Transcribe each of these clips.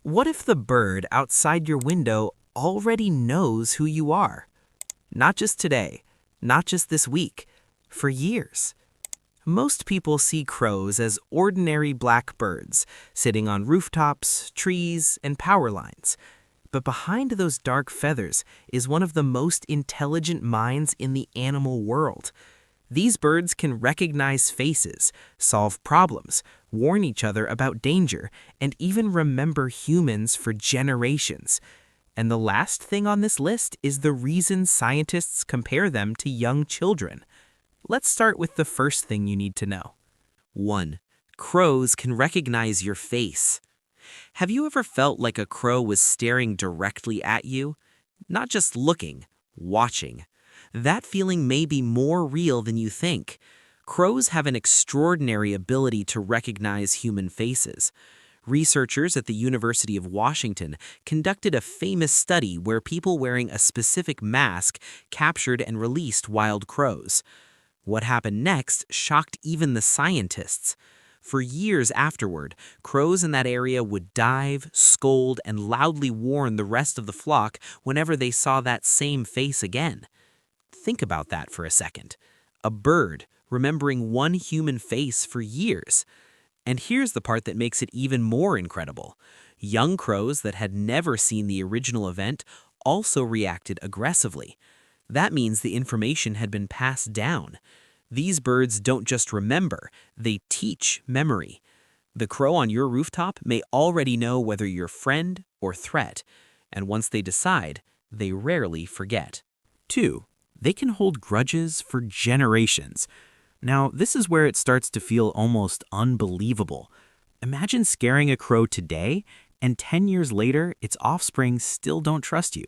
What if the bird outside your window already knows who you are? Not just today, not just this week, for years. Most people see crows as ordinary black birds, sitting on rooftops, trees, and power lines. But behind those dark feathers is one of the most intelligent minds in the animal world. These birds can recognize faces, solve problems, warn each other about danger, and even remember humans for generations. And the last thing on this list is the reason scientists compare them to young children. Let's start with the first thing you need to know. 1. Crows can recognize your face. Have you ever felt like a crow was staring directly at you? Not just looking, watching. That feeling may be more real than you think. Crows have an extraordinary ability to recognize human faces. Researchers at the University of Washington conducted a famous study where people wearing a specific mask captured and released wild crows. What happened next shocked even the scientists. For years afterward, crows in that area would dive, scold, and loudly warn the rest of the flock whenever they saw that same face again. Think about that for a second. A bird remembering one human face for years. And here's the part that makes it even more incredible. Young crows that had never seen the original event also reacted aggressively. That means the information had been passed down. These birds don't just remember, they teach memory. The crow on your rooftop may already know whether you're friend or threat, and once they decide, they rarely forget. 2. They can hold grudges for generations. Now, this is where it starts to feel almost unbelievable. Imagine scaring a crow today, and 10 years later, its offspring still don't trust you.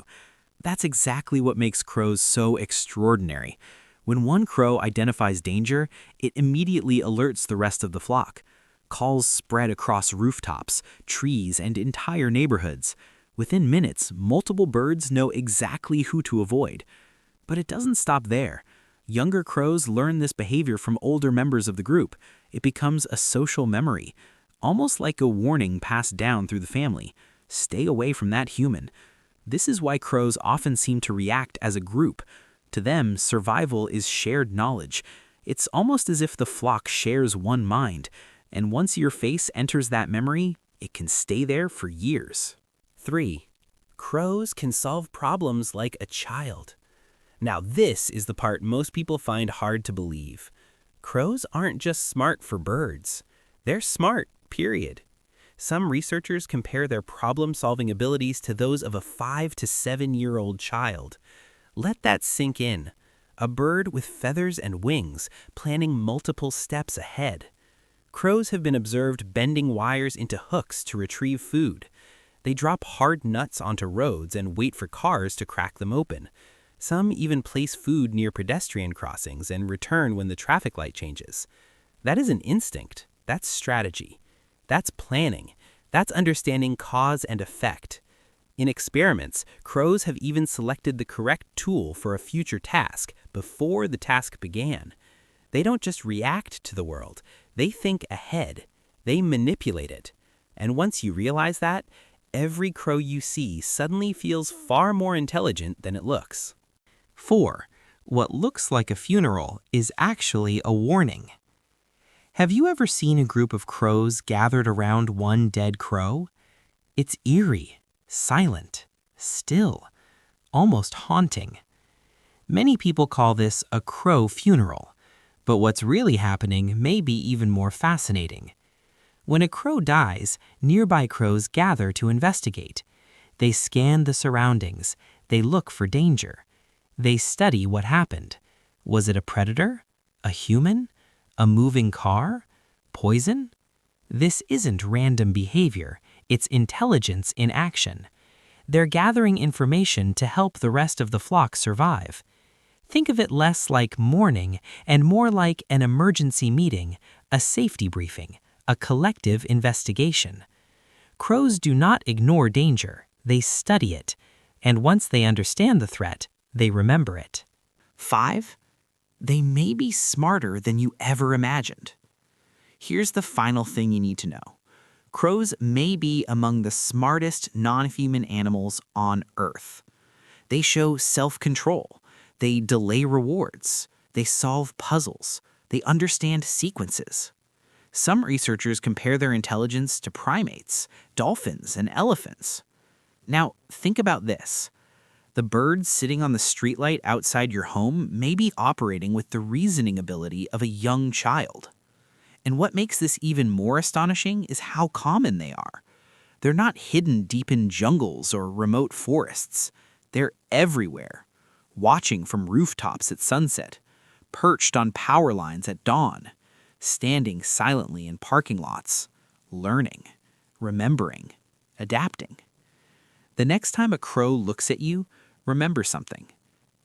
That's exactly what makes crows so extraordinary. When one crow identifies danger, it immediately alerts the rest of the flock. Calls spread across rooftops, trees, and entire neighborhoods. Within minutes, multiple birds know exactly who to avoid. But it doesn't stop there. Younger crows learn this behavior from older members of the group. It becomes a social memory, almost like a warning passed down through the family. Stay away from that human. This is why crows often seem to react as a group. To them, survival is shared knowledge. It's almost as if the flock shares one mind, and once your face enters that memory, it can stay there for years. 3. Crows can solve problems like a child. Now this is the part most people find hard to believe. Crows aren't just smart for birds. They're smart, period. Some researchers compare their problem-solving abilities to those of a 5 to 7-year-old child. Let that sink in. A bird with feathers and wings, planning multiple steps ahead. Crows have been observed bending wires into hooks to retrieve food. They drop hard nuts onto roads and wait for cars to crack them open. Some even place food near pedestrian crossings and return when the traffic light changes. That isn't instinct. That's strategy. That's planning. That's understanding cause and effect. In experiments, crows have even selected the correct tool for a future task before the task began. They don't just react to the world, they think ahead. They manipulate it. And once you realize that, every crow you see suddenly feels far more intelligent than it looks. 4. What looks like a funeral is actually a warning. Have you ever seen a group of crows gathered around one dead crow? It's eerie. Silent, still, almost haunting. Many people call this a crow funeral, but what's really happening may be even more fascinating. When a crow dies, nearby crows gather to investigate. They scan the surroundings, they look for danger. They study what happened. Was it a predator? A human? A moving car? Poison? This isn't random behavior. It's intelligence in action. They're gathering information to help the rest of the flock survive. Think of it less like mourning and more like an emergency meeting, a safety briefing, a collective investigation. Crows do not ignore danger, they study it, and once they understand the threat, they remember it. 5. They may be smarter than you ever imagined. Here's the final thing you need to know. Crows may be among the smartest non-human animals on Earth. They show self-control. They delay rewards. They solve puzzles. They understand sequences. Some researchers compare their intelligence to primates, dolphins, and elephants. Now, think about this. The bird sitting on the streetlight outside your home may be operating with the reasoning ability of a young child. And what makes this even more astonishing is how common they are. They're not hidden deep in jungles or remote forests. They're everywhere, watching from rooftops at sunset, perched on power lines at dawn, standing silently in parking lots, learning, remembering, adapting. The next time a crow looks at you, remember something.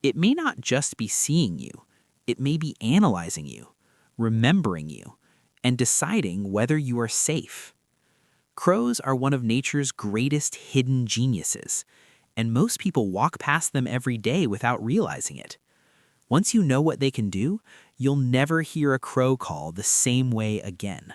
It may not just be seeing you, it may be analyzing you, remembering you, and deciding whether you are safe. Crows are one of nature's greatest hidden geniuses, and most people walk past them every day without realizing it. Once you know what they can do, you'll never hear a crow call the same way again.